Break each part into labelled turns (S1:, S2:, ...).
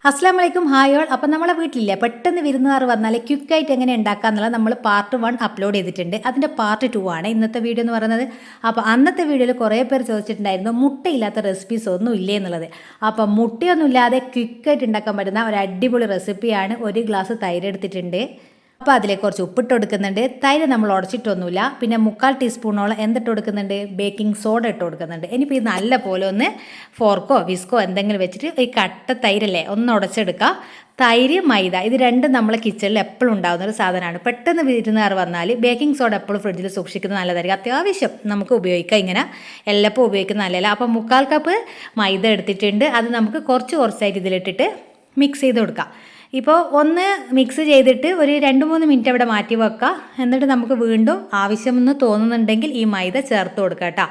S1: അസ്സാം വലൈക്കും hi all. അപ്പോൾ നമ്മളെ വീട്ടിലില്ലേ പെട്ടെന്ന് വിരുന്നുകാർ വന്നാൽ ക്വിക്കായിട്ട് എങ്ങനെ ഉണ്ടാക്കാമെന്നുള്ളത് നമ്മൾ പാർട്ട് 1 അപ്ലോഡ് ചെയ്തിട്ടുണ്ട്. അതിൻ്റെ പാർട്ട് 2 ആണ് ഇന്നത്തെ വീഡിയോ എന്ന് പറയുന്നത്. അപ്പോൾ അന്നത്തെ വീഡിയോയിൽ കുറേ പേർ ചോദിച്ചിട്ടുണ്ടായിരുന്നു മുട്ടയില്ലാത്ത റെസിപ്പീസ് ഒന്നും ഇല്ലേ എന്നുള്ളത്. അപ്പോൾ മുട്ടയൊന്നും ഇല്ലാതെ ക്വിക്കായിട്ട് ഉണ്ടാക്കാൻ പറ്റുന്ന ഒരു അടിപൊളി റെസിപ്പിയാണ്. ഒരു ഗ്ലാസ് തൈര് എടുത്തിട്ടുണ്ട്. അപ്പോൾ അതിലേക്ക് കുറച്ച് ഉപ്പിട്ട് കൊടുക്കുന്നുണ്ട്. തൈര് നമ്മൾ ഉടച്ചിട്ടൊന്നുമില്ല. പിന്നെ 3/4 ടീസ്പൂണോളം എന്തിട്ട് കൊടുക്കുന്നുണ്ട്, ബേക്കിംഗ് സോഡ ഇട്ട് കൊടുക്കുന്നുണ്ട്. ഇനിയിപ്പോൾ ഇത് നല്ല പോലെ ഒന്ന് ഫോർക്കോ വിസ്കോ എന്തെങ്കിലും വെച്ചിട്ട് ഈ കട്ട തൈരല്ലേ ഒന്ന് ഉടച്ചെടുക്കുക. തൈര് മൈദ ഇത് രണ്ടും നമ്മളെ കിച്ചണിൽ എപ്പോഴും ഉണ്ടാകുന്ന ഒരു സാധനമാണ്. പെട്ടെന്ന് വിരുന്നുകാർ വന്നാൽ ബേക്കിംഗ് സോഡ എപ്പോഴും ഫ്രിഡ്ജിൽ സൂക്ഷിക്കുന്നത് നല്ലതായിരിക്കും. അത്യാവശ്യം നമുക്ക് ഉപയോഗിക്കാം, ഇങ്ങനെ എല്ലപ്പോൾ ഉപയോഗിക്കുന്നത് നല്ലതല്ല. അപ്പോൾ 3/4 കപ്പ് മൈദ എടുത്തിട്ടുണ്ട്. അത് നമുക്ക് കുറച്ചായിട്ട് ഇതിലിട്ടിട്ട് മിക്സ് ചെയ്ത് കൊടുക്കാം. ഇപ്പോൾ ഒന്ന് മിക്സ് ചെയ്തിട്ട് ഒരു 2-3 മിനിറ്റ് അവിടെ മാറ്റി വെക്കുക. എന്നിട്ട് നമുക്ക് വീണ്ടും ആവശ്യമെന്ന് തോന്നുന്നുണ്ടെങ്കിൽ ഈ മൈദ ചേർത്ത് കൊടുക്കുക കേട്ടോ.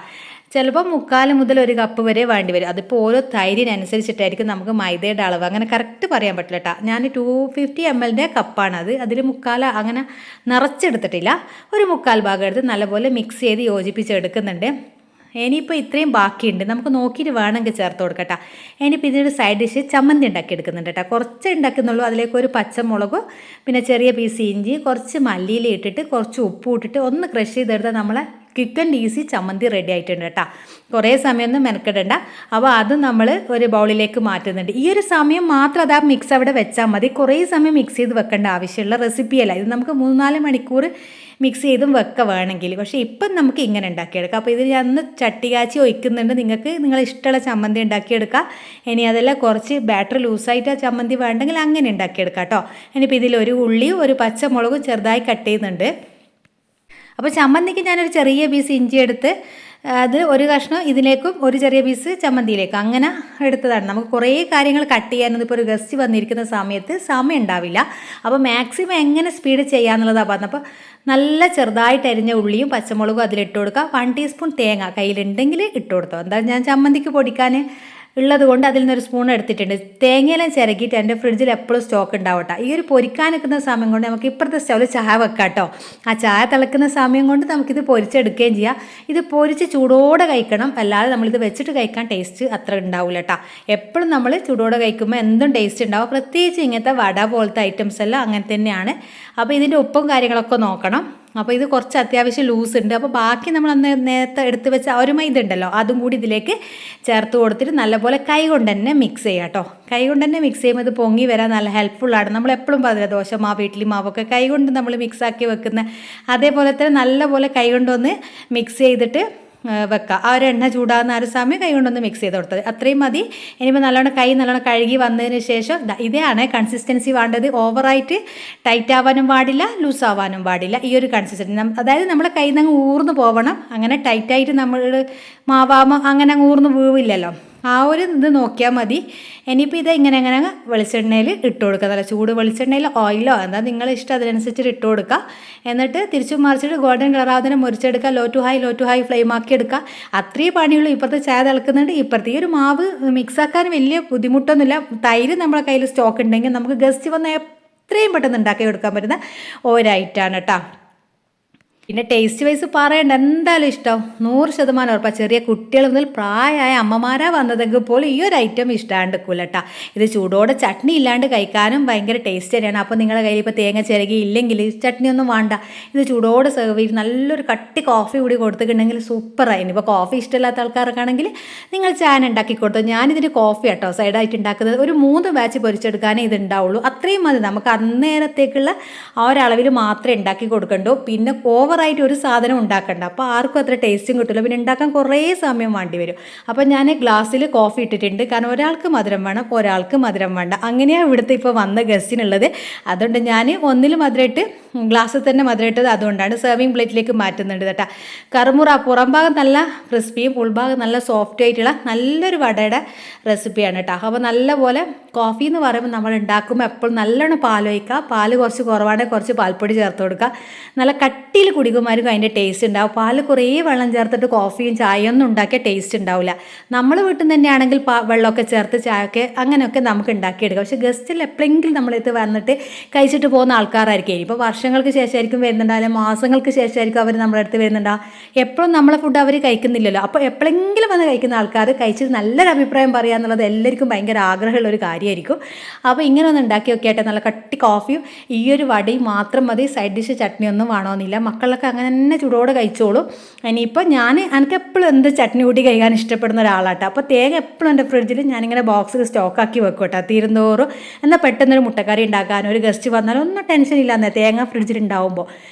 S1: ചിലപ്പോൾ 3/4 മുതൽ 1 കപ്പ് വരെ വേണ്ടി വരും. അതിപ്പോൾ ഓരോ തൈരിനനുസരിച്ചിട്ടായിരിക്കും നമുക്ക് മൈദയുടെ അളവ്. അങ്ങനെ കറക്റ്റ് പറയാൻ പറ്റില്ല കേട്ടോ. ഞാൻ 250 ml കപ്പാണത്. അതിൽ 3/4 അങ്ങനെ നിറച്ചെടുത്തിട്ടില്ല. ഒരു 3/4 ഭാഗം എടുത്ത് നല്ലപോലെ മിക്സ് ചെയ്ത് യോജിപ്പിച്ചെടുക്കുന്നുണ്ട്. ഇനിയിപ്പോൾ ഇത്രയും ബാക്കിയുണ്ട്, നമുക്ക് നോക്കിയിട്ട് വേണമെങ്കിൽ ചേർത്ത് കൊടുക്കട്ടെ. ഇനിയിപ്പോൾ ഇതിൻ്റെ സൈഡ് ഡിഷ് ചമ്മന്തി ഉണ്ടാക്കി എടുക്കുന്നുണ്ട് കേട്ടോ. കുറച്ച് ഉണ്ടാക്കുന്നുള്ളൂ. അതിലേക്ക് ഒരു പച്ചമുളകും പിന്നെ ചെറിയ പീസ് ഇഞ്ചി, കുറച്ച് മല്ലിയില ഇട്ടിട്ട് കുറച്ച് ഉപ്പ് ഇട്ടിട്ട് ഒന്ന് ക്രഷ് ചെയ്തെടുത്താൽ നമ്മളെ ക്വിക്ക് ആൻഡ് ഈസി ചമ്മന്തി റെഡി ആയിട്ടുണ്ട് കേട്ടോ. കുറേ സമയമൊന്നും മെനക്കെടണ്ട. അപ്പോൾ അത് നമ്മൾ ഒരു ബൗളിലേക്ക് മാറ്റുന്നുണ്ട്. ഈ ഒരു സമയം മാത്രം അത് ആ മിക്സ് അവിടെ വെച്ചാൽ മതി. കുറേ സമയം മിക്സ് ചെയ്ത് വെക്കേണ്ട ആവശ്യമുള്ള റെസിപ്പിയല്ല ഇത്. നമുക്ക് 3-4 മണിക്കൂർ മിക്സ് ചെയ്തും വെക്കുക വേണമെങ്കിൽ. പക്ഷേ ഇപ്പം നമുക്ക് ഇങ്ങനെ ഉണ്ടാക്കിയെടുക്കാം. അപ്പോൾ ഇത് ഞാൻ ഒന്ന് ചട്ടി കാച്ചി ഒഴിക്കുന്നുണ്ട്. നിങ്ങൾക്ക് നിങ്ങളെ ഇഷ്ടമുള്ള ചമ്മന്തി ഉണ്ടാക്കിയെടുക്കുക. ഇനി അതെല്ലാം കുറച്ച് ബാറ്റർ ലൂസായിട്ട് ആ ചമ്മന്തി വേണ്ടെങ്കിൽ അങ്ങനെ ഉണ്ടാക്കിയെടുക്കാം കേട്ടോ. ഇനിയിപ്പോൾ ഇതിലൊരു ഉള്ളിയും ഒരു പച്ചമുളകും ചെറുതായി കട്ട് ചെയ്യുന്നുണ്ട്. അപ്പോൾ ചമ്മന്തിക്ക് ഞാനൊരു ചെറിയ പീസ് ഇഞ്ചി എടുത്ത് അത് ഒരു കഷ്ണം ഇതിലേക്കും ഒരു ചെറിയ പീസ് ചമ്മന്തിയിലേക്കും അങ്ങനെ എടുത്തതാണ്. നമുക്ക് കുറേ കാര്യങ്ങൾ കട്ട് ചെയ്യാനത് ഇപ്പോൾ ഒരു ഗസ്റ്റ് വന്നിരിക്കുന്ന സമയത്ത് സമയം ഉണ്ടാവില്ല. അപ്പോൾ മാക്സിമം എങ്ങനെ സ്പീഡ് ചെയ്യാമെന്നുള്ളതാണ് പറഞ്ഞത്. അപ്പോൾ നല്ല ചെറുതായിട്ട് അരിഞ്ഞ ഉള്ളിയും പച്ചമുളകും അതിലിട്ട് കൊടുക്കുക. 1 ടീസ്പൂൺ തേങ്ങ കയ്യിലുണ്ടെങ്കിൽ ഇട്ട് കൊടുത്തോ. എന്താ ഞാൻ ചമ്മന്തിക്ക് പൊടിക്കാൻ ഉള്ളത് കൊണ്ട് അതിൽ നിന്നൊരു സ്പൂൺ എടുത്തിട്ടുണ്ട്. തേങ്ങയെല്ലാം ചിരകിയിട്ട് എൻ്റെ ഫ്രിഡ്ജിൽ എപ്പോഴും സ്റ്റോക്ക് ഉണ്ടാവട്ടെ. ഈ ഒരു പൊരിക്കാൻ നിൽക്കുന്ന സമയം കൊണ്ട് നമുക്ക് ഇപ്പുറത്തെ സ്റ്റൗവിൽ ചായ വെക്കാം കേട്ടോ. ആ ചായ തിളക്കുന്ന സമയം കൊണ്ട് നമുക്കിത് പൊരിച്ചെടുക്കുകയും ചെയ്യാം. ഇത് പൊരിച്ച് ചൂടോടെ കഴിക്കണം, അല്ലാതെ നമ്മളിത് വെച്ചിട്ട് കഴിക്കാൻ ടേസ്റ്റ് അത്ര ഉണ്ടാവില്ല കേട്ടോ. എപ്പോഴും നമ്മൾ ചൂടോടെ കഴിക്കുമ്പോൾ എന്തും ടേസ്റ്റ് ഉണ്ടാവും. പ്രത്യേകിച്ച് ഇങ്ങനത്തെ വട പോലത്തെ ഐറ്റംസ് എല്ലാം അങ്ങനെ തന്നെയാണ്. അപ്പോൾ ഇതിൻ്റെ ഉപ്പും കാര്യങ്ങളൊക്കെ നോക്കണം. അപ്പോൾ ഇത് കുറച്ച് അത്യാവശ്യം ലൂസ് ഉണ്ട്. അപ്പോൾ ബാക്കി നമ്മൾ അന്ന് നേരത്തെ എടുത്ത് വെച്ച ഒരു മൈദ ഉണ്ടല്ലോ അതും കൂടി ഇതിലേക്ക് ചേർത്ത് കൊടുത്തിട്ട് നല്ലപോലെ കൈ കൊണ്ട് തന്നെ മിക്സ് ചെയ്യുക കേട്ടോ. കൈ കൊണ്ട് തന്നെ മിക്സ് ചെയ്യുമ്പോൾ ഇത് പൊങ്ങി വരാൻ നല്ല ഹെൽപ്ഫുള്ളാണ്. നമ്മൾ എപ്പോഴും പറഞ്ഞില്ല ദോശ മാവ് ഇഡ്ഡലി മാവൊക്കെ കൈ കൊണ്ട് നമ്മൾ മിക്സാക്കി വെക്കുന്ന അതേപോലെ തന്നെ നല്ലപോലെ കൈ കൊണ്ടൊന്ന് മിക്സ് ചെയ്തിട്ട് വെക്കുക. ആ ഒരു എണ്ണ ചൂടാകുന്ന ആ ഒരു സമയം കൈ കൊണ്ടൊന്ന് മിക്സ് ചെയ്ത് കൊടുത്തത് അത്രയും മതി. ഇനിയിപ്പോൾ നല്ലോണം കഴുകി വന്നതിന് ശേഷം ഇതാണ് കൺസിസ്റ്റൻസി വേണ്ടത്. ഓവറായിട്ട് ടൈറ്റ് ആവാനും പാടില്ല, ലൂസ് ആവാനും പാടില്ല. ഈ ഒരു കൺസിസ്റ്റൻസി അതായത് നമ്മളെ കയ്യിൽ നിന്ന് ഊർന്ന് പോവണം. അങ്ങനെ ടൈറ്റായിട്ട് നമ്മൾ മാവാകുമ്പോൾ അങ്ങനെ ഊർന്ന് വീവില്ലല്ലോ. ആ ഒരു ഇത് നോക്കിയാൽ മതി. ഇനിയിപ്പോൾ ഇത് ഇങ്ങനെ വെളിച്ചെണ്ണയിൽ ഇട്ട് കൊടുക്കുക. നല്ല ചൂട് വെളിച്ചെണ്ണയിൽ ഓയിലോ എന്താ നിങ്ങളെ ഇഷ്ടം അതിനനുസരിച്ചിട്ട് ഇട്ട് കൊടുക്കുക. എന്നിട്ട് തിരിച്ചും മറിച്ചിട്ട് ഗോൾഡൻ കളറാവുന്നതിനെ മുറിച്ചെടുക്കുക. ലോ ടു ഹൈ ഫ്ലെയിം ആക്കി എടുക്കുക. അത്രയും പണിയുള്ളൂ. ഇപ്പുറത്ത് ചായ തിളക്കുന്നുണ്ട്. ഇപ്പുറത്ത് ഈ ഒരു മാവ് മിക്സാക്കാൻ വലിയ ബുദ്ധിമുട്ടൊന്നുമില്ല. തൈര് നമ്മളെ കയ്യിൽ സ്റ്റോക്ക് ഉണ്ടെങ്കിൽ നമുക്ക് ഗസ്റ്റ് വന്ന് എത്രയും പെട്ടെന്ന് ഉണ്ടാക്കി കൊടുക്കാൻ പറ്റുന്ന ഒരൈറ്റാണ് കേട്ടോ. പിന്നെ ടേസ്റ്റ് വൈസ് പറയണ്ട, എന്തായാലും ഇഷ്ടം 100% ഉറപ്പാണ്. ചെറിയ കുട്ടികൾ മുതൽ പ്രായമായ അമ്മമാരാ വന്നതെങ്കിൽ പോലും ഈ ഒരു ഐറ്റം ഇഷ്ടാണ്ടിരിക്കില്ല കേട്ടോ. ഇത് ചൂടോടെ ചട്നി ഇല്ലാണ്ട് കഴിക്കാനും ഭയങ്കര ടേസ്റ്റ് തന്നെയാണ്. അപ്പോൾ നിങ്ങളുടെ കയ്യിൽ ഇപ്പോൾ തേങ്ങ ചിരകി ഇല്ലെങ്കിൽ ചട്നി ഒന്നും വേണ്ട. ഇത് ചൂടോടെ സെർവ് ചെയ്ത് നല്ലൊരു കട്ടി കോഫി കൂടി കൊടുത്തിട്ടുണ്ടെങ്കിൽ സൂപ്പറായി. ഇനിയിപ്പോൾ കോഫി ഇഷ്ടമില്ലാത്ത ആൾക്കാർക്കാണെങ്കിൽ നിങ്ങൾ ചായ ഉണ്ടാക്കി കൊടുത്തു. ഞാനിതിന് കോഫി കേട്ടോ സൈഡായിട്ട് ഉണ്ടാക്കുന്നത്. ഒരു 3 ബാച്ച് പൊരിച്ചെടുക്കാനേ ഇത് ഉണ്ടാവുള്ളൂ. അത്രയും മതി. നമുക്ക് അന്നേരത്തേക്കുള്ള ആ ഒരളവിൽ മാത്രമേ ഉണ്ടാക്കി കൊടുക്കണ്ടൂ. പിന്നെ ഓവറായിട്ട് ഒരു സാധനം ഉണ്ടാക്കണ്ട. അപ്പോൾ ആർക്കും അത്ര ടേസ്റ്റും കിട്ടില്ല. പിന്നെ ഉണ്ടാക്കാൻ കുറേ സമയം വേണ്ടി വരും. അപ്പോൾ ഞാൻ ഗ്ലാസ്സിൽ കോഫി ഇട്ടിട്ടുണ്ട്. കാരണം ഒരാൾക്ക് മധുരം വേണം, ഒരാൾക്ക് മധുരം വേണ്ട. അങ്ങനെയാണ് ഇവിടുത്തെ ഇപ്പോൾ വന്ന ഗസ്റ്റിനുള്ളത്. അതുകൊണ്ട് ഞാൻ ഒന്നിൽ മധുരം ഇട്ട് ഗ്ലാസ്സിൽ തന്നെ മധുരം ഇട്ടത് അതുകൊണ്ടാണ്. സെർവിങ് പ്ലേറ്റിലേക്ക് മാറ്റുന്നുണ്ട് കേട്ടോ. കറുമുറ പുറം ഭാഗം നല്ല ക്രിസ്പിയും ഉൾഭാഗം നല്ല സോഫ്റ്റ് ആയിട്ടുള്ള നല്ലൊരു വടയുടെ റെസിപ്പിയാണ് കേട്ടോ. അപ്പോൾ നല്ലപോലെ കോഫി എന്ന് പറയുമ്പോൾ നമ്മൾ ഉണ്ടാക്കുമ്പോൾ എപ്പോഴും നല്ലോണം പാൽ ഒഴിക്കുക. പാൽ കുറച്ച് കുറവാണെങ്കിൽ കുറച്ച് പാൽപ്പൊടി ചേർത്ത് കൊടുക്കുക. നല്ല കട്ടിയിൽ കൂടി കുടിക്കുമാർക്കും അതിൻ്റെ ടേസ്റ്റ് ഉണ്ടാവും. പാല് കുറേ വെള്ളം ചേർത്തിട്ട് കോഫിയും ചായയൊന്നും ഉണ്ടാക്കിയ ടേസ്റ്റ് ഉണ്ടാവില്ല. നമ്മൾ വീട്ടിൽ നിന്ന് തന്നെയാണെങ്കിൽ വെള്ളമൊക്കെ ചേർത്ത് ചായയൊക്കെ അങ്ങനെയൊക്കെ നമുക്ക് ഉണ്ടാക്കിയെടുക്കാം. പക്ഷേ ഗസ്റ്റിൽ എപ്പോഴെങ്കിലും നമ്മളിത് വന്നിട്ട് കഴിച്ചിട്ട് പോകുന്ന ആൾക്കാരായിരിക്കും. ഇപ്പോൾ വർഷങ്ങൾക്ക് ശേഷമായിരിക്കും വരുന്നുണ്ടാവില്ല, മാസങ്ങൾക്ക് ശേഷമായിരിക്കും അവർ നമ്മുടെ അടുത്ത് വരുന്നുണ്ടാവും. എപ്പോഴും നമ്മളെ ഫുഡ് അവർ കഴിക്കുന്നില്ലല്ലോ. അപ്പോൾ എപ്പോഴെങ്കിലും വന്ന് കഴിക്കുന്ന ആൾക്കാർ കഴിച്ചിട്ട് നല്ലൊരു അഭിപ്രായം പറയുക എന്നുള്ളത് എല്ലാവർക്കും ഭയങ്കര ആഗ്രഹമുള്ള ഒരു കാര്യമായിരിക്കും. അപ്പോൾ ഇങ്ങനെ ഒന്ന് ഉണ്ടാക്കി നോക്കിയാട്ടെ. നല്ല കട്ടി കോഫിയും ഈ ഒരു വടയും മാത്രം മതി. സൈഡ് ഡിഷ് ചട്നിയൊന്നും വേണമെന്നില്ല. മക്കളൊക്കെ അങ്ങനെ തന്നെ ചൂടോടെ കഴിച്ചോളും. ഇനിയിപ്പോൾ എനിക്ക് എപ്പോഴും എന്ത് ചട്നി കൂട്ടി കഴിക്കാൻ ഇഷ്ടപ്പെടുന്ന ഒരാളാട്ടോ. അപ്പോൾ തേങ്ങ എപ്പോഴും എൻ്റെ ഫ്രിഡ്ജിൽ ഞാനിങ്ങനെ ബോക്സിൽ സ്റ്റോക്കാക്കി വെക്കും കേട്ടോ. തീരുന്തോറും എന്നാൽ പെട്ടെന്നൊരു മുട്ടക്കറി ഉണ്ടാക്കാൻ ഒരു ഗസ്റ്റ് വന്നാലും ഒന്നും ടെൻഷൻ ഇല്ലാന്നേ തേങ്ങ ഫ്രിഡ്ജിൽ ഉണ്ടാവുമ്പോൾ.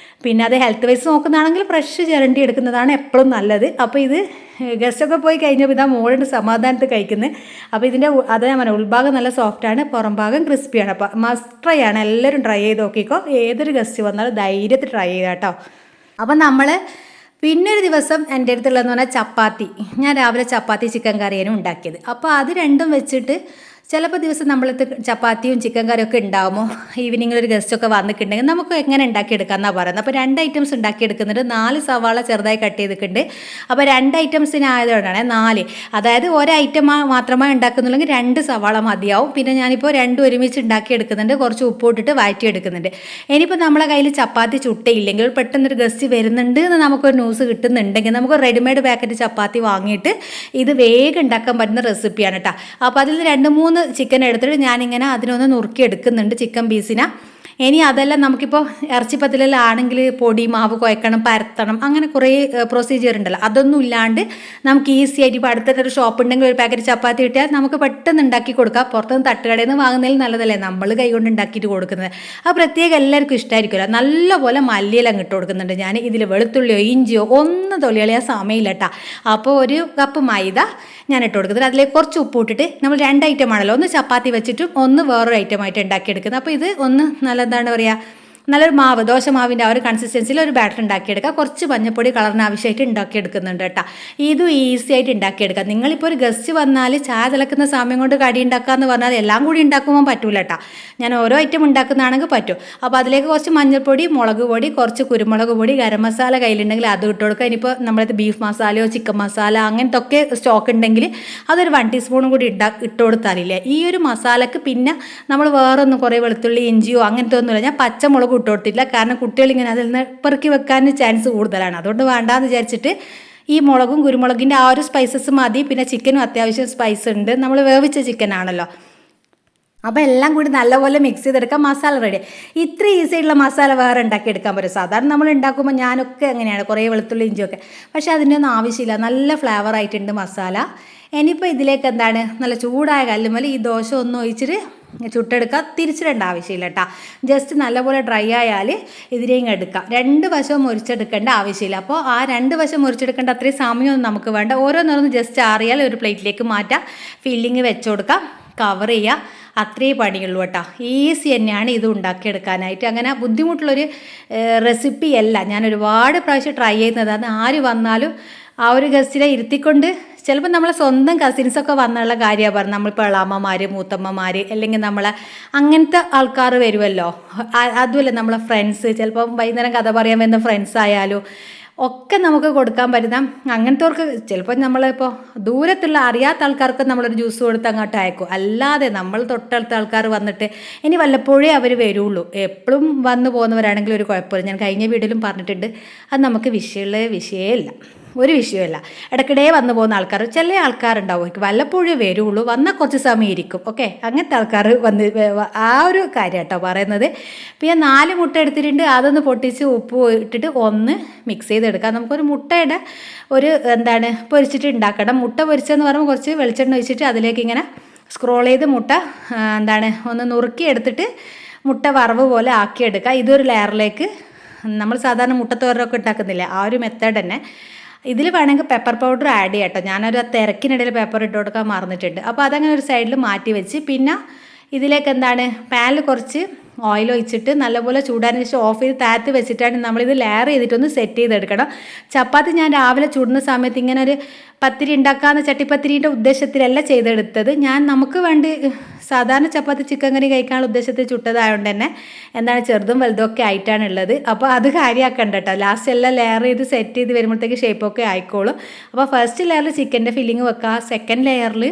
S1: പിന്നെ അത് ഹെൽത്ത് വൈസ് നോക്കുന്നതാണെങ്കിൽ ഫ്രഷ് ചിരണ്ടി എടുക്കുന്നതാണ് എപ്പോഴും നല്ലത്. അപ്പോൾ ഇത് ഗസ്റ്റൊക്കെ പോയി കഴിഞ്ഞപ്പോൾ ഇതാ മോളുടെ സമാധാനത്തിൽ കഴിക്കുന്നത്. അപ്പോൾ ഇതിൻ്റെ അത് ഞാൻ പറഞ്ഞ ഉൾഭാഗം നല്ല സോഫ്റ്റാണ്, പുറം ഭാഗം ക്രിസ്പിയാണ്. അപ്പോൾ മസ്റ്റ് ട്രൈ ആണ്. എല്ലാവരും ട്രൈ ചെയ്ത് നോക്കിക്കോ. ഏതൊരു ഗസ്റ്റ് വന്നാലും ധൈര്യത്തിൽ ട്രൈ ചെയ്യുക കേട്ടോ. അപ്പം നമ്മൾ പിന്നൊരു ദിവസം എൻ്റെ അടുത്തുള്ളതെന്ന് പറഞ്ഞാൽ ചപ്പാത്തി. ഞാൻ രാവിലെ ചപ്പാത്തി ചിക്കൻ കറിയാണ് ഉണ്ടാക്കിയത്. അപ്പോൾ അത് രണ്ടും വെച്ചിട്ട് ചിലപ്പോൾ ദിവസം നമ്മളത് ചപ്പാത്തിയും ചിക്കൻ കറിയൊക്കെ ഉണ്ടാകുമ്പോൾ ഈവനിങ്ങിൽ ഒരു ഗസ്റ്റൊക്കെ വന്നിട്ടുണ്ടെങ്കിൽ നമുക്ക് എങ്ങനെ ഉണ്ടാക്കിയെടുക്കാമെന്നാണ് പറയുന്നത്. അപ്പോൾ 2 ഐറ്റംസ് ഉണ്ടാക്കിയെടുക്കുന്നുണ്ട്. 4 സവാള ചെറുതായി കട്ട് ചെയ്തിട്ടുണ്ട്. അപ്പോൾ 2 ഐറ്റംസിനായതുകൊണ്ടാണ് 4. അതായത് ഒരു ഐറ്റം മാത്രമായി ഉണ്ടാക്കുന്നുണ്ടെങ്കിൽ 2 സവാള മതിയാവും. പിന്നെ ഞാനിപ്പോൾ 2 ഒരുമിച്ച് ഉണ്ടാക്കിയെടുക്കുന്നുണ്ട്. കുറച്ച് ഉപ്പ് ഇട്ടിട്ട് വഴറ്റിയെടുക്കുന്നുണ്ട്. ഇനിയിപ്പോൾ നമ്മളെ കയ്യിൽ ചപ്പാത്തി ചുട്ടയില്ലെങ്കിൽ പെട്ടെന്നൊരു ഗസ്റ്റ് വരുന്നുണ്ട് എന്ന് നമുക്കൊരു ന്യൂസ് കിട്ടുന്നുണ്ടെങ്കിൽ നമുക്ക് റെഡിമെയ്ഡ് പാക്കറ്റ് ചപ്പാത്തി വാങ്ങിയിട്ട് ഇത് വേഗം ഉണ്ടാക്കാൻ പറ്റുന്ന റെസിപ്പിയാണ് കേട്ടോ. അപ്പോൾ അതിൽ 2-3 ചിക്കൻ എടുത്തിട്ട് ഞാനിങ്ങനെ അതിനൊന്ന് നുറുക്കി എടുക്കുന്നുണ്ട് ചിക്കൻ പീസിനെ. ഇനി അതെല്ലാം നമുക്കിപ്പോൾ ഇറച്ചിപ്പത്തിലെല്ലാം ആണെങ്കിൽ പൊടി മാവ് കുഴക്കണം, പരത്തണം, അങ്ങനെ കുറേ പ്രൊസീജിയർ ഉണ്ടല്ലോ. അതൊന്നും ഇല്ലാണ്ട് നമുക്ക് ഈസി ആയിട്ട് ഇപ്പോൾ അടുത്തൊരു ഷോപ്പ് ഉണ്ടെങ്കിൽ ഒരു പാക്കറ്റ് ചപ്പാത്തി കിട്ടിയാൽ നമുക്ക് പെട്ടെന്ന് ഉണ്ടാക്കി കൊടുക്കാം. പുറത്തുനിന്ന് തട്ടുകടയിൽ നിന്ന് വാങ്ങുന്നതിൽ നല്ലതല്ലേ നമ്മൾ കൈകൊണ്ട് ഉണ്ടാക്കിയിട്ട് കൊടുക്കുന്നത്. അത് പ്രത്യേകം എല്ലാവർക്കും ഇഷ്ടമായിരിക്കുമല്ലോ. നല്ലപോലെ മല്ലിയില ഇട്ട് കൊടുക്കുന്നുണ്ട് ഞാൻ. ഇതിൽ വെളുത്തുള്ളിയോ ഇഞ്ചിയോ ഒന്നും തൊലിയാളിയാ സമയമില്ല കേട്ടോ. അപ്പോൾ 1 കപ്പ് മൈദ ഞാൻ ഇട്ട് കൊടുക്കുന്നത്. അതിലേക്ക് കുറച്ച് ഉപ്പ് ഇട്ടിട്ട് നമ്മൾ 2 ഐറ്റം ആണല്ലോ, ഒന്ന് ചപ്പാത്തി വെച്ചിട്ടും ഒന്ന് വേറൊരു ഐറ്റമായിട്ട് ഉണ്ടാക്കിയെടുക്കുന്നത്. അപ്പോൾ ഇത് ഒന്ന് നല്ല എന്താണ് പറയുക, നല്ലൊരു മാവ്, ദോശമാവിൻ്റെ ആ ഒരു കൺസിസ്റ്റൻസിയിൽ ഒരു ബാറ്റർ ഉണ്ടാക്കിയെടുക്കുക. കുറച്ച് മഞ്ഞപ്പൊടി കളറിന് ആവശ്യമായിട്ട് ഉണ്ടാക്കിയെടുക്കുന്നുണ്ട് കേട്ടോ. ഇതും ഈസി ആയിട്ട് ഉണ്ടാക്കിയെടുക്കുക. നിങ്ങളിപ്പോൾ ഒരു ഗസ്റ്റ് വന്നാൽ ചായ തിളക്കുന്ന സമയം കൊണ്ട് കടി ഉണ്ടാക്കാമെന്ന് പറഞ്ഞാൽ എല്ലാം കൂടി ഉണ്ടാക്കുമ്പോൾ പറ്റൂല കേട്ടോ. ഞാൻ ഓരോ ഐറ്റം ഉണ്ടാക്കുന്നതാണെങ്കിൽ പറ്റും. അപ്പോൾ അതിലേക്ക് കുറച്ച് മഞ്ഞൾപ്പൊടി, മുളക് പൊടി, കുറച്ച് കുരുമുളക് പൊടി, ഗരം മസാല കയ്യിലുണ്ടെങ്കിൽ അത് ഇട്ട് കൊടുക്കുക. ഇനിയിപ്പോൾ നമ്മളത് ബീഫ് മസാലയോ ചിക്കൻ മസാല അങ്ങനത്തെ ഒക്കെ സ്റ്റോക്ക് ഉണ്ടെങ്കിൽ അതൊരു 1 ടീസ്പൂണും കൂടി ഇട്ട് കൊടുത്താലില്ലേ ഈ ഒരു മസാലക്ക്. പിന്നെ നമ്മൾ വേറൊന്നും കുറേ വെളുത്തുള്ളി ഇഞ്ചിയോ അങ്ങനത്തെ ഒന്നുമില്ല. ഞാൻ പച്ചമുളക് ഇട്ട് കൊടുത്തില്ല. കാരണം കുട്ടികളിങ്ങനെ അതിൽ നിന്ന് പെറുക്കി വെക്കാൻ ചാൻസ് കൂടുതലാണ്. അതുകൊണ്ട് വേണ്ടാന്ന് വിചാരിച്ചിട്ട് ഈ മുളകും കുരുമുളകിൻ്റെ ആ ഒരു സ്പൈസസ് മതി. പിന്നെ ചിക്കനും അത്യാവശ്യം സ്പൈസ് ഉണ്ട്, നമ്മൾ വേവിച്ച ചിക്കൻ ആണല്ലോ. അപ്പോൾ എല്ലാം കൂടി നല്ലപോലെ മിക്സ് ചെയ്തെടുക്കാം. മസാല റെഡി. ഇത്ര ഈസി ആയിട്ടുള്ള മസാല വേറെ ഉണ്ടാക്കിയെടുക്കാൻ പറ്റും. സാധാരണ നമ്മൾ ഉണ്ടാക്കുമ്പോൾ ഞാനൊക്കെ എങ്ങനെയാണ് കുറേ വെളുത്തുള്ളി ഇഞ്ചിയൊക്കെ, പക്ഷേ അതിൻ്റെ ഒന്നും ആവശ്യമില്ല. നല്ല ഫ്ലേവർ ആയിട്ടുണ്ട് മസാല. ഇനിയിപ്പോൾ ഇതിലേക്ക് എന്താണ്, നല്ല ചൂടായ കല്ലുമേൽ ഈ ദോശ ഒന്ന് ഒഴിച്ചിട്ട് ചുട്ടെടുക്കുക. തിരിച്ചിടേണ്ട ആവശ്യമില്ല കേട്ടോ. ജസ്റ്റ് നല്ലപോലെ ഡ്രൈ ആയാൽ ഇതിലേയും എടുക്കാം. 2 വശവും മുറിച്ചെടുക്കേണ്ട ആവശ്യമില്ല. അപ്പോൾ ആ 2 വശം മുറിച്ചെടുക്കേണ്ട അത്രയും സമയമൊന്നും നമുക്ക് വേണ്ട. ഓരോന്നോരോന്ന് ജസ്റ്റ് ആറിയാൽ ഒരു പ്ലേറ്റിലേക്ക് മാറ്റാം, ഫില്ലിങ് വെച്ച് കൊടുക്കാം, കവർ ചെയ്യുക. അത്രയേ പണിയുള്ളൂ കേട്ടോ. ഈസി തന്നെയാണ് ഇത് ഉണ്ടാക്കിയെടുക്കാനായിട്ട്. അങ്ങനെ ബുദ്ധിമുട്ടുള്ളൊരു റെസിപ്പി അല്ല. ഞാൻ ഒരുപാട് പ്രാവശ്യം ട്രൈ ചെയ്യുന്നതാണ്. ആര് വന്നാലും ആ ഒരു ഗസ്റ്റിനെ ഇരുത്തിക്കൊണ്ട്, ചിലപ്പോൾ നമ്മളെ സ്വന്തം കസിൻസൊക്കെ വന്നുള്ള കാര്യമാണ് പറഞ്ഞത്. നമ്മളിപ്പോൾ ഇളാമ്മമാർ, മൂത്തമ്മമാർ, അല്ലെങ്കിൽ നമ്മളെ അങ്ങനത്തെ ആൾക്കാർ വരുമല്ലോ. അതുമല്ല നമ്മളെ ഫ്രണ്ട്സ്, ചിലപ്പം വൈകുന്നേരം കഥ പറയാൻ വരുന്ന ഫ്രണ്ട്സ് ആയാലും ഒക്കെ നമുക്ക് കൊടുക്കാൻ പറ്റുന്ന അങ്ങനത്തെവർക്ക്. ചിലപ്പോൾ നമ്മളിപ്പോൾ ദൂരത്തുള്ള അറിയാത്ത ആൾക്കാർക്ക് നമ്മളൊരു ജ്യൂസ് കൊടുത്ത് അങ്ങോട്ട് അയക്കും. അല്ലാതെ നമ്മൾ തൊട്ടടുത്ത ആൾക്കാർ വന്നിട്ട് ഇനി വല്ലപ്പോഴേ അവർ വരുള്ളൂ. എപ്പോഴും വന്നു പോകുന്നവരാണെങ്കിൽ ഒരു കുഴപ്പമില്ല. ഞാൻ കഴിഞ്ഞ വീഡിയോയിലും പറഞ്ഞിട്ടുണ്ട്, അത് നമുക്ക് വിഷയമല്ല, ഒരു വിഷയമല്ല. ഇടയ്ക്കിടെ വന്നു പോകുന്ന ആൾക്കാർ, ചില ആൾക്കാരുണ്ടാവും വല്ലപ്പോഴേ വരുള്ളൂ, വന്നാൽ കുറച്ച് സമയം ഇരിക്കും. ഓക്കെ, അങ്ങനത്തെ ആൾക്കാർ വന്ന് ആ ഒരു കാര്യം കേട്ടോ പറയുന്നത്. പിന്നെ 4 മുട്ട എടുത്തിട്ടുണ്ട്. അതൊന്ന് പൊട്ടിച്ച് ഉപ്പ് ഇട്ടിട്ട് ഒന്ന് മിക്സ് ചെയ്തെടുക്കാം. നമുക്കൊരു മുട്ടയുടെ ഒരു പൊരിച്ചിട്ട് ഉണ്ടാക്കണം. മുട്ട പൊരിച്ചതെന്ന് പറയുമ്പോൾ കുറച്ച് വെളിച്ചെണ്ണ ഒഴിച്ചിട്ട് അതിലേക്ക് ഇങ്ങനെ സ്ക്രോൾ ചെയ്ത് മുട്ട ഒന്ന് നുറുക്കി എടുത്തിട്ട് മുട്ട വറവ് പോലെ ആക്കിയെടുക്കുക. ഇതൊരു ലെയറിലേക്ക് നമ്മൾ സാധാരണ മുട്ടത്തോരൊക്കെ ഉണ്ടാക്കുന്നില്ലേ, ആ ഒരു മെത്തേഡ് തന്നെ. ഇതിൽ വേണമെങ്കിൽ പെപ്പർ പൗഡർ ആഡ് ചെയ്യാം കേട്ടോ. ഞാനൊരു തിരക്കിനിടയിൽ പെപ്പർ ഇട്ട് കൊടുക്കാൻ മറന്നിട്ടുണ്ട്. അപ്പോൾ അതങ്ങനെ ഒരു സൈഡിൽ മാറ്റി വെച്ച്, പിന്നെ ഇതിലേക്ക് പാനിൽ കുറച്ച് ഓയിൽ ഒഴിച്ചിട്ട് നല്ലപോലെ ചൂടാനതിന് ശേഷം ഓഫ് ചെയ്ത് താഴത്ത് വെച്ചിട്ടാണ് നമ്മളിത് ലെയർ ചെയ്തിട്ടൊന്ന് സെറ്റ് ചെയ്തെടുക്കണം. ചപ്പാത്തി ഞാൻ രാവിലെ ചുടുന്ന സമയത്ത് ഇങ്ങനെ ഒരു പത്തിരി ഉണ്ടാക്കാമെന്ന ചട്ടിപ്പത്തിരിൻ്റെ ഉദ്ദേശത്തിലല്ല ചെയ്തെടുത്തത്. നമുക്ക് വേണ്ടി സാധാരണ ചപ്പാത്തി ചിക്കൻ കറി കഴിക്കാനുള്ള ഉദ്ദേശത്തിൽ ചുട്ടതായതുകൊണ്ട് തന്നെ എന്താണ് ചെറുതും വലുതുമൊക്കെ ആയിട്ടാണ് ഉള്ളത്. അപ്പോൾ അത് കാര്യമാക്കണ്ട കേട്ടോ. ലാസ്റ്റ് എല്ലാം ലെയർ ചെയ്ത് സെറ്റ് ചെയ്ത് വരുമ്പോഴത്തേക്ക് ഷേപ്പൊക്കെ ആയിക്കോളും. അപ്പോൾ ഫസ്റ്റ് ലെയറിൽ ചിക്കൻ്റെ ഫില്ലിങ് വെക്കുക, സെക്കൻഡ് ലെയറിൽ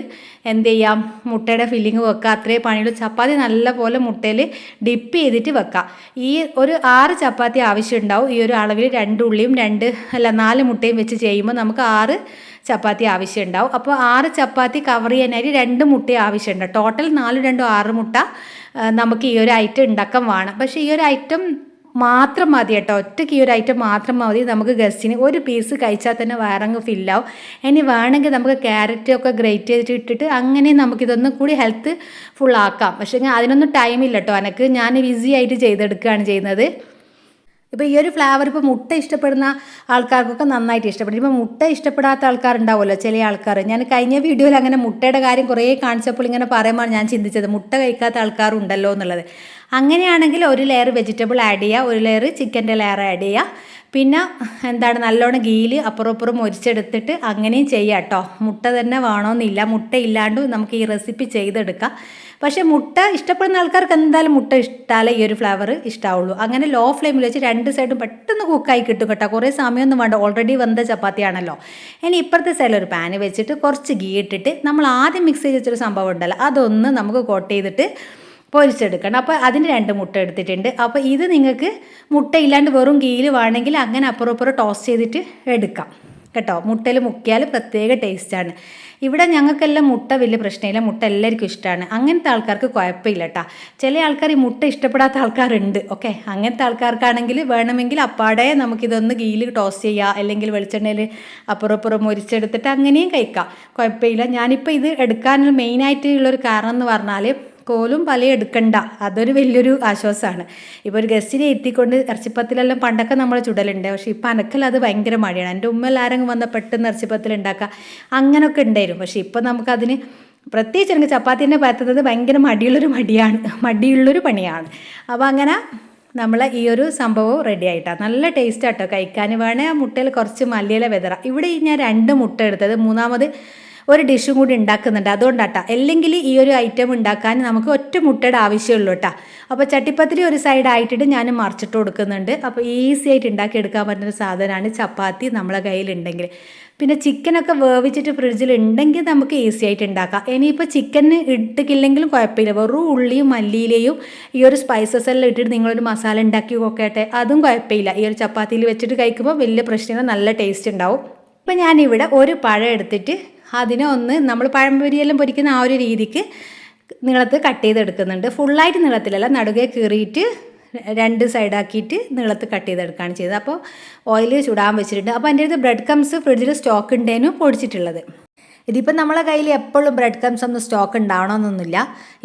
S1: എന്ത് ചെയ്യാം, മുട്ടയുടെ ഫില്ലിങ് വെക്കുക. അത്രയും പണിയുള്ളൂ. ചപ്പാത്തി നല്ലപോലെ മുട്ടയിൽ ഡിപ്പ് ചെയ്തിട്ട് വെക്കുക. ഈ ഒരു 6 ചപ്പാത്തി ആവശ്യമുണ്ടാവും. ഈ ഒരു അളവിൽ 2 ഉള്ളിയും 4 മുട്ടയും വെച്ച് ചെയ്യുമ്പോൾ നമുക്ക് 6 ചപ്പാത്തി ആവശ്യമുണ്ടാവും. അപ്പോൾ 6 ചപ്പാത്തി കവർ ചെയ്യാനായിട്ട് 2 മുട്ട ആവശ്യമുണ്ട്. ടോട്ടൽ 4 2 6 മുട്ട നമുക്ക് ഈ ഒരു ഐറ്റം ഉണ്ടാക്കാൻ വേണം. പക്ഷേ ഈ ഒരു ഐറ്റം മാത്രം മതി കേട്ടോ. ഒറ്റയ്ക്ക് ഈ ഒരു ഐറ്റം മാത്രം മതി. നമുക്ക് ഗസ്റ്റിന് ഒരു പീസ് കഴിച്ചാൽ തന്നെ വയറങ്ങ് ഫില്ലാവും. ഇനി വേണമെങ്കിൽ നമുക്ക് ക്യാരറ്റൊക്കെ ഗ്രേറ്റ് ചെയ്തിട്ട് ഇട്ടിട്ട് അങ്ങനെ നമുക്കിതൊന്നും കൂടി ഹെൽത്ത് ഫുള്ളാക്കാം. പക്ഷേ അതിനൊന്നും ടൈമില്ല കേട്ടോ. എനിക്ക് ഞാൻ ഈസി ആയിട്ട് ചെയ്തെടുക്കുകയാണ് ചെയ്യുന്നത്. ഇപ്പോൾ ഈ ഒരു ഫ്ലേവർ ഇപ്പോൾ മുട്ട ഇഷ്ടപ്പെടുന്ന ആൾക്കാർക്കൊക്കെ നന്നായിട്ട് ഇഷ്ടപ്പെടും. ഇപ്പോൾ മുട്ട ഇഷ്ടപ്പെടാത്ത ആൾക്കാരുണ്ടാവുമല്ലോ ചില ആൾക്കാർ. ഞാൻ കഴിഞ്ഞ വീഡിയോയിൽ അങ്ങനെ മുട്ടയുടെ കാര്യം കുറേ കാണിച്ചപ്പോൾ ഇങ്ങനെ പറയുമ്പോൾ ഞാൻ ചിന്തിച്ചത് മുട്ട കഴിക്കാത്ത ആൾക്കാരുണ്ടല്ലോ എന്നുള്ളത്. അങ്ങനെയാണെങ്കിൽ ഒരു ലെയർ വെജിറ്റബിൾ ആഡ് ചെയ്യുക, ഒരു ലെയർ ചിക്കൻ്റെ ലെയർ ആഡ് ചെയ്യുക. പിന്നെ നല്ലോണം ഗീയിൽ അപ്പുറം മൊരിച്ചെടുത്തിട്ട് അങ്ങനെയും ചെയ്യാം കേട്ടോ. മുട്ട തന്നെ വേണമെന്നില്ല. മുട്ട ഇല്ലാണ്ടും നമുക്ക് ഈ റെസിപ്പി ചെയ്തെടുക്കാം. പക്ഷേ മുട്ട ഇഷ്ടപ്പെടുന്ന ആൾക്കാർക്ക് എന്തായാലും മുട്ട ഇഷ്ടാലേ ഈ ഒരു ഫ്ലേവർ ഇഷ്ടമാവുള്ളൂ. അങ്ങനെ ലോ ഫ്ലെയിമിൽ വെച്ച് 2 സൈഡും പെട്ടെന്ന് കുക്കായി കിട്ടും കേട്ടോ. കുറേ സമയമൊന്നും വേണ്ട, ഓൾറെഡി വന്ന ചപ്പാത്തിയാണല്ലോ. ഇനി ഇപ്പുറത്തെ സൈഡിൽ ഒരു പാന് വെച്ചിട്ട് കുറച്ച് ഗീ ഇട്ടിട്ട് നമ്മൾ ആദ്യം മിക്സ് ചെയ്ത് വെച്ചൊരു സംഭവം ഉണ്ടല്ലോ, അതൊന്ന് നമുക്ക് കോട്ട് ചെയ്തിട്ട് പൊരിച്ചെടുക്കണം. അപ്പോൾ അതിന് 2 മുട്ട എടുത്തിട്ടുണ്ട്. അപ്പോൾ ഇത് നിങ്ങൾക്ക് മുട്ട ഇല്ലാണ്ട് വെറും ഗീയിൽ വേണമെങ്കിൽ അങ്ങനെ അപ്പുറം ടോസ്റ്റ് ചെയ്തിട്ട് എടുക്കാം കേട്ടോ. മുട്ടയിൽ മുക്കിയാൽ പ്രത്യേക ടേസ്റ്റാണ്. ഇവിടെ ഞങ്ങൾക്കെല്ലാം മുട്ട വലിയ പ്രശ്നമില്ല. മുട്ട എല്ലാവർക്കും ഇഷ്ടമാണ്. അങ്ങനത്തെ ആൾക്കാർക്ക് കുഴപ്പമില്ല കേട്ടോ. ചില ആൾക്കാർ ഈ മുട്ട ഇഷ്ടപ്പെടാത്ത ആൾക്കാരുണ്ട്. ഓക്കെ, അങ്ങനത്തെ ആൾക്കാർക്കാണെങ്കിൽ വേണമെങ്കിൽ അപ്പാടെ നമുക്കിതൊന്ന് ഗീയിൽ ടോസ്റ്റ് ചെയ്യുക, അല്ലെങ്കിൽ വെളിച്ചെണ്ണയിൽ അപ്പുറം മൊരിച്ചെടുത്തിട്ട് അങ്ങനെയും കഴിക്കാം, കുഴപ്പമില്ല. ഞാനിപ്പോൾ ഇത് എടുക്കാനുള്ള മെയിനായിട്ടുള്ളൊരു കാരണം എന്ന് പറഞ്ഞാൽ കോലും പലയും എടുക്കണ്ട, അതൊരു വലിയൊരു ആശ്വാസമാണ്. ഇപ്പോൾ ഒരു ഗസ്റ്റിനെ എത്തിക്കൊണ്ട് ഇറച്ചിപ്പത്തിലെല്ലാം പണ്ടൊക്കെ നമ്മൾ ചുടലുണ്ട്. പക്ഷേ ഇപ്പോൾ അനക്കൽ അത് ഭയങ്കര മടിയാണ്. എൻ്റെ ഉമ്മ എല്ലാവരും വന്ന പെട്ടെന്ന് ഇറച്ചിപ്പത്തിൽ ഉണ്ടാക്കുക അങ്ങനെയൊക്കെ ഉണ്ടായിരുന്നു. പക്ഷേ ഇപ്പോൾ നമുക്കതിന് പ്രത്യേകിച്ച് എനിക്ക് ചപ്പാത്തിൻ്റെ പരത്തുന്നത് ഭയങ്കര മടിയുള്ളൊരു പണിയാണ്. അപ്പോൾ അങ്ങനെ നമ്മൾ ഈ ഒരു സംഭവം റെഡി ആയിട്ടാണ്. നല്ല ടേസ്റ്റ് ആട്ടോ കഴിക്കാൻ. വേണേൽ ആ മുട്ടയിൽ കുറച്ച് മല്ലിയില വിതറ. ഇവിടെ ഞാൻ 2 മുട്ട എടുത്തത്, മൂന്നാമത് ഒരു ഡിഷും കൂടി ഉണ്ടാക്കുന്നുണ്ട്, അതുകൊണ്ടാട്ടോ. അല്ലെങ്കിൽ ഈ ഒരു ഐറ്റം ഉണ്ടാക്കാൻ നമുക്ക് ഒറ്റ മുട്ടയുടെ ആവശ്യമുള്ളൂ കേട്ടോ. അപ്പോൾ ചട്ടിപ്പത്തിരി ഒരു സൈഡ് ആയിട്ടിട്ട് ഞാൻ മറിച്ചിട്ട് കൊടുക്കുന്നുണ്ട്. അപ്പോൾ ഈസി ആയിട്ട് ഉണ്ടാക്കിയെടുക്കാൻ പറ്റുന്ന സാധനമാണ് ചപ്പാത്തി നമ്മളെ കയ്യിലുണ്ടെങ്കിൽ. പിന്നെ ചിക്കനൊക്കെ വേവിച്ചിട്ട് ഫ്രിഡ്ജിൽ ഉണ്ടെങ്കിൽ നമുക്ക് ഈസി ആയിട്ട് ഉണ്ടാക്കാം. ഇനിയിപ്പോൾ ചിക്കന് ഇട്ടിട്ടില്ലെങ്കിലും കുഴപ്പമില്ല, വെറും ഉള്ളിയും മല്ലിയിലെയും ഈ ഒരു സ്പൈസസ് എല്ലാം ഇട്ടിട്ട് നിങ്ങളൊരു മസാല ഉണ്ടാക്കി നോക്കട്ടെ, അതും കുഴപ്പമില്ല. ഈ ഒരു ചപ്പാത്തിയിൽ വെച്ചിട്ട് കഴിക്കുമ്പോൾ വലിയ പ്രശ്നമില്ല, നല്ല ടേസ്റ്റ് ഉണ്ടാവും. ഇപ്പോൾ ഞാനിവിടെ ഒരു പഴം എടുത്തിട്ട് അതിനെ ഒന്ന് നമ്മൾ പഴംപൊരിയെല്ലാം പൊരിക്കുന്ന ആ ഒരു രീതിക്ക് നീളത്ത് കട്ട് ചെയ്തെടുക്കുന്നുണ്ട്. ഫുള്ളായിട്ട് നീളത്തിലല്ല, നടുകെ കീറിയിട്ട് 2 സൈഡാക്കിയിട്ട് നീളത്ത് കട്ട് ചെയ്തെടുക്കുകയാണ് ചെയ്തത്. അപ്പോൾ ഓയിൽ ചൂടാൻ വെച്ചിട്ടുണ്ട്. അപ്പോൾ എൻ്റെ അടുത്ത് ബ്രെഡ് ക്രംസ് ഫ്രിഡ്ജിൽ സ്റ്റോക്ക് ഉണ്ടേനും പൊടിച്ചിട്ടുള്ളത്. ഇതിപ്പോൾ നമ്മളെ കയ്യിൽ എപ്പോഴും ബ്രെഡ് ക്രംസ് ഒന്നും സ്റ്റോക്ക് ഉണ്ടാവണമെന്നൊന്നുമില്ല.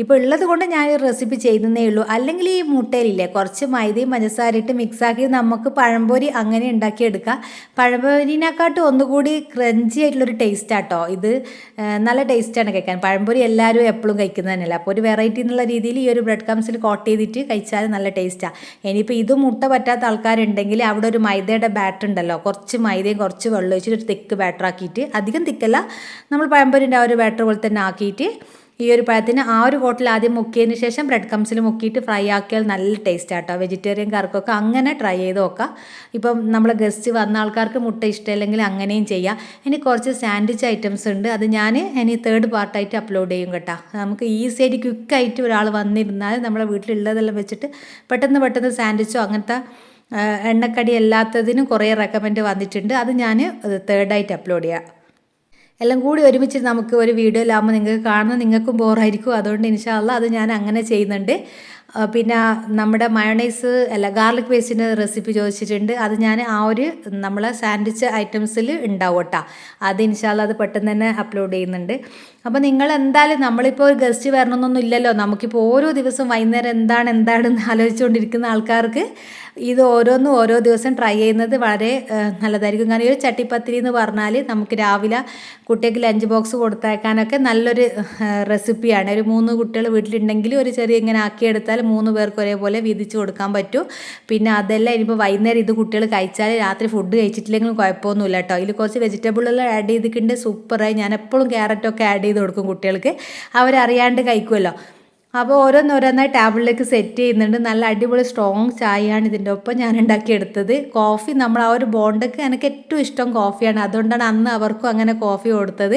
S1: ഇപ്പോൾ ഉള്ളത് കൊണ്ട് ഞാനൊരു റെസിപ്പി ചെയ്യുന്നേ ഉള്ളൂ. അല്ലെങ്കിൽ ഈ മുട്ടയിലില്ലേ കുറച്ച് മൈദയും പഞ്ചസാരയിട്ട് മിക്സാക്കി നമുക്ക് പഴംപൊരി അങ്ങനെ ഉണ്ടാക്കിയെടുക്കാം. പഴംപൊരിനെക്കാട്ടും ഒന്നുകൂടി ക്രഞ്ചി ആയിട്ടുള്ളൊരു ടേസ്റ്റാട്ടോ ഇത്. നല്ല ടേസ്റ്റാണ് കഴിക്കാൻ. പഴംപൊരി എല്ലാവരും എപ്പോഴും കഴിക്കുന്നത് തന്നെയല്ല. അപ്പോൾ ഒരു വെറൈറ്റി എന്നുള്ള രീതിയിൽ ഈ ഒരു ബ്രെഡ് ക്രംസിൽ കോട്ട് ചെയ്തിട്ട് കഴിച്ചാൽ നല്ല ടേസ്റ്റാണ്. ഇനിയിപ്പോൾ ഇത് മുട്ട പറ്റാത്ത ആൾക്കാരുണ്ടെങ്കിൽ അവിടെ ഒരു മൈദയുടെ ബാറ്റർ ഉണ്ടല്ലോ, കുറച്ച് മൈദയും കുറച്ച് വെള്ളം ഒഴിച്ചിട്ട് ഒരു തിക്ക് ബാറ്റർ ആക്കിയിട്ട്, അധികം തിക്കല്ല, നമ്മൾ പഴംപൊരിൻ്റെ ആ ഒരു ബാറ്റർ പോലെ തന്നെ ആക്കിയിട്ട് ഈ ഒരു പഴത്തിന് ആ ഒരു കോട്ടിൽ ആദ്യം മുക്കിയതിന് ശേഷം ബ്രെഡ് ക്രംസിൽ മുക്കിയിട്ട് ഫ്രൈ ആക്കിയാൽ നല്ല ടേസ്റ്റ് ആട്ടോ. വെജിറ്റേറിയൻകാർക്കൊക്കെ അങ്ങനെ ട്രൈ ചെയ്ത് നോക്കാം. ഇപ്പം നമ്മൾ ഗസ്റ്റ് വന്ന ആൾക്കാർക്ക് മുട്ട ഇഷ്ടമില്ലെങ്കിൽ അങ്ങനെയും ചെയ്യാം. ഇനി കുറച്ച് സാൻഡ്വിച്ച് ഐറ്റംസ് ഉണ്ട്, അത് ഞാൻ ഇനി 3rd പാർട്ടായിട്ട് അപ്ലോഡ് ചെയ്യും കേട്ടോ. നമുക്ക് ഈസി ആയിട്ട് ക്വിക്കായിട്ട് ഒരാൾ വന്നിരുന്നാൽ നമ്മളെ വീട്ടിലുള്ളതെല്ലാം വെച്ചിട്ട് പെട്ടെന്ന് സാൻഡ്വിച്ചോ അങ്ങനത്തെ എണ്ണക്കടി അല്ലാത്തതിനും കുറേ റെക്കമെൻഡ് വന്നിട്ടുണ്ട്. അത് ഞാൻ 3rd ആയിട്ട് അപ്ലോഡ് ചെയ്യാം. എല്ലാം കൂടി ഒരുമിച്ച് നമുക്ക് ഒരു വീഡിയോയിലാകുമ്പോൾ നിങ്ങൾക്ക് കാണുന്നത് നിങ്ങൾക്കും ബോറായിരിക്കും. അതുകൊണ്ട് ഇൻഷാ അല്ലാഹ് അത് ഞാൻ അങ്ങനെ ചെയ്യുന്നുണ്ട്. പിന്നെ നമ്മുടെ ഗാർലിക് പേസ്റ്റിൻ്റെ റെസിപ്പി ചോദിച്ചിട്ടുണ്ട്. അത് ഞാൻ ആ ഒരു നമ്മളെ സാൻഡ്വിച്ച് ഐറ്റംസിൽ ഉണ്ടാവും കേട്ടോ. അത് ഇൻഷാ അല്ലാഹ് അത് പെട്ടെന്ന് തന്നെ അപ്ലോഡ് ചെയ്യുന്നുണ്ട്. അപ്പോൾ നിങ്ങൾ എന്തായാലും നമ്മളിപ്പോൾ ഒരു ഗസ്റ്റ് വരണമെന്നൊന്നും ഇല്ലല്ലോ. നമുക്കിപ്പോൾ ഓരോ ദിവസം വൈകുന്നേരം എന്താണെന്ന് ആലോചിച്ചുകൊണ്ടിരിക്കുന്ന ആൾക്കാർക്ക് ഇത് ഓരോന്നും ഓരോ ദിവസം ട്രൈ ചെയ്യുന്നത് വളരെ നല്ലതായിരിക്കും. കാരണം ഈ ഒരു ചട്ടിപ്പത്തിരി എന്ന് പറഞ്ഞാൽ നമുക്ക് രാവിലെ കുട്ടികൾക്ക് ലഞ്ച് ബോക്സ് കൊടുത്തയക്കാനൊക്കെ നല്ലൊരു റെസിപ്പിയാണ്. ഒരു 3 കുട്ടികൾ വീട്ടിലുണ്ടെങ്കിൽ ഒരു ചെറിയ ഇങ്ങനെ ആക്കിയെടുത്താൽ 3 പേർക്ക് ഒരേപോലെ വീതിച്ച് കൊടുക്കാൻ പറ്റും. പിന്നെ അതെല്ലാം ഇനിയിപ്പോൾ വൈകുന്നേരം ഇത് കുട്ടികൾ കഴിച്ചാൽ രാത്രി ഫുഡ് കഴിച്ചിട്ടില്ലെങ്കിലും കുഴപ്പമൊന്നുമില്ല കേട്ടോ. ഇതിൽ കുറച്ച് വെജിറ്റബിളെല്ലാം ആഡ് ചെയ്തിട്ടുണ്ട്, സൂപ്പറായി. ഞാൻ എപ്പോഴും ക്യാരറ്റൊക്കെ ആഡ് ചെയ്ത് കൊടുക്കും കുട്ടികൾക്ക്, അവരറിയാണ്ട് കഴിക്കുമല്ലോ. അപ്പോൾ ഓരോന്നോരോന്നായി ടേബിളിലേക്ക് സെറ്റ് ചെയ്യുന്നുണ്ട്. നല്ല അടിപൊളി സ്ട്രോങ് ചായയാണ് ഇതിൻ്റെ ഒപ്പം ഞാൻ ഉണ്ടാക്കിയെടുത്തത്. കോഫി നമ്മൾ ആ ഒരു ബോണ്ടൊക്കെ എനിക്ക് ഏറ്റവും ഇഷ്ടം കോഫിയാണ്, അതുകൊണ്ടാണ് അന്ന് അവർക്കും അങ്ങനെ കോഫി കൊടുത്തത്.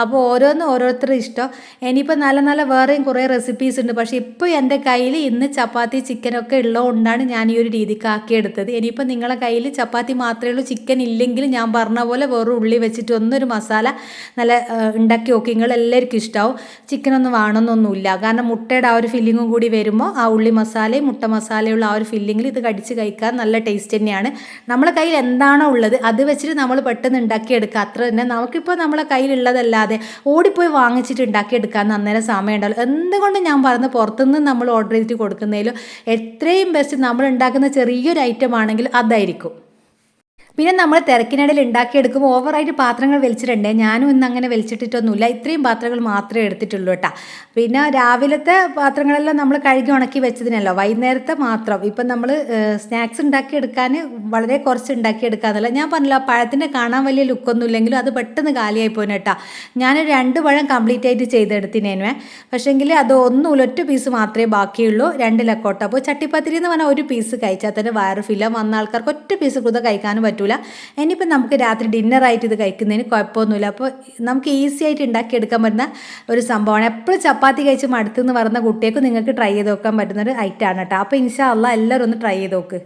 S1: അപ്പോൾ ഓരോരുത്തരും ഇഷ്ടം. ഇനിയിപ്പോൾ നല്ല നല്ല വേറെയും കുറേ റെസിപ്പീസ് ഉണ്ട്, പക്ഷേ ഇപ്പോൾ എൻ്റെ കയ്യിൽ ഇന്ന് ചപ്പാത്തി ചിക്കനൊക്കെ ഉള്ളതുകൊണ്ടാണ് ഞാൻ ഈ ഒരു രീതിക്ക് ആക്കിയെടുത്തത്. ഇനിയിപ്പോൾ നിങ്ങളെ കയ്യിൽ ചപ്പാത്തി മാത്രമേ ഉള്ളൂ, ചിക്കൻ ഇല്ലെങ്കിൽ ഞാൻ പറഞ്ഞ പോലെ വെറും ഉള്ളി വെച്ചിട്ട് ഒന്നൊരു മസാല നല്ല ഉണ്ടാക്കി നോക്കി, നിങ്ങളെല്ലാവർക്കും ഇഷ്ടമാവും. ചിക്കനൊന്നും വേണമെന്നൊന്നുമില്ല, കാരണം മുട്ടയുടെ ആ ഒരു ഫില്ലിങ്ങും കൂടി വരുമ്പോൾ ആ ഉള്ളി മസാലയും മുട്ട മസാലയുള്ള ആ ഒരു ഫില്ലിങ്ങിൽ ഇത് കടിച്ച് കഴിക്കാൻ നല്ല ടേസ്റ്റ് തന്നെയാണ്. നമ്മളെ കയ്യിൽ എന്താണോ ഉള്ളത് അത് വെച്ചിട്ട് നമ്മൾ പെട്ടെന്ന് ഉണ്ടാക്കിയെടുക്കുക, അത്ര തന്നെ. നമുക്കിപ്പോൾ നമ്മളെ കയ്യിലുള്ളതല്ലാതെ ഓടിപ്പോയി വാങ്ങിച്ചിട്ട് ഉണ്ടാക്കിയെടുക്കാൻ അന്നേരം സമയം ഉണ്ടാവില്ല. എന്തുകൊണ്ടും ഞാൻ പറയുന്നത് പുറത്തുനിന്ന് നമ്മൾ ഓർഡർ ചെയ്തിട്ട് കൊടുക്കുന്നതിലും എത്രയും ബെസ്റ്റ് നമ്മൾ ഉണ്ടാക്കുന്ന ചെറിയൊരു ഐറ്റം ആണെങ്കിൽ അതായിരിക്കും. പിന്നെ നമ്മൾ തിരക്കിനിടയിൽ ഉണ്ടാക്കിയെടുക്കുമ്പോൾ ഓവറായിട്ട് പാത്രങ്ങൾ വലിച്ചിട്ടുണ്ടേ. ഞാനും ഇന്ന് അങ്ങനെ വലിച്ചിട്ടിട്ടൊന്നുമില്ല, ഇത്രയും പാത്രങ്ങൾ മാത്രമേ എടുത്തിട്ടുള്ളൂ കേട്ടോ. പിന്നെ രാവിലത്തെ പാത്രങ്ങളെല്ലാം നമ്മൾ കഴുകി ഉണക്കി വെച്ചതിനല്ലോ, വൈകുന്നേരത്തെ മാത്രം. ഇപ്പം നമ്മൾ സ്നാക്സ് ഉണ്ടാക്കിയെടുക്കാൻ വളരെ കുറച്ച് ഉണ്ടാക്കിയെടുക്കാന്നല്ല. ഞാൻ പറഞ്ഞില്ല, പഴത്തിൻ്റെ കാണാൻ വലിയ ലുക്കൊന്നും ഇല്ലെങ്കിലും അത് പെട്ടെന്ന് കാലിയായി പോയിന് കേട്ടോ. ഞാൻ 2 പഴം കംപ്ലീറ്റ് ആയിട്ട് ചെയ്തെടുത്തിനേനുവേ, പക്ഷേങ്കിൽ അത് ഒറ്റ പീസ് മാത്രമേ ബാക്കിയുള്ളൂ, 2 ലക്കോട്ട. അപ്പോൾ ചട്ടിപ്പത്തിരി എന്ന് പറഞ്ഞാൽ ഒരു പീസ് കഴിച്ചാൽ തന്നെ വയറ് ഫില്ല, വന്ന ആൾക്കാർക്ക് ഒറ്റ പീസ് കൂടുതൽ കഴിക്കാനും പറ്റും. ഇനിയിപ്പോൾ നമുക്ക് രാത്രി ഡിന്നറായിട്ട് ഇത് കഴിക്കുന്നതിന് കുഴപ്പമൊന്നുമില്ല. അപ്പോൾ നമുക്ക് ഈസി ആയിട്ട് ഉണ്ടാക്കിയെടുക്കാൻ പറ്റുന്ന ഒരു സംഭവമാണ്. എപ്പോഴും ചപ്പാത്തി കഴിച്ച് മടുത്തെന്ന് പറയുന്ന കുട്ടികൾക്ക് നിങ്ങൾക്ക് ട്രൈ ചെയ്ത് നോക്കാൻ പറ്റുന്ന ഒരു ഐറ്റമാണ് കേട്ടോ. അപ്പോൾ ഇൻഷാ അള്ളാ എല്ലാവരും ഒന്ന് ട്രൈ ചെയ്ത് നോക്ക്.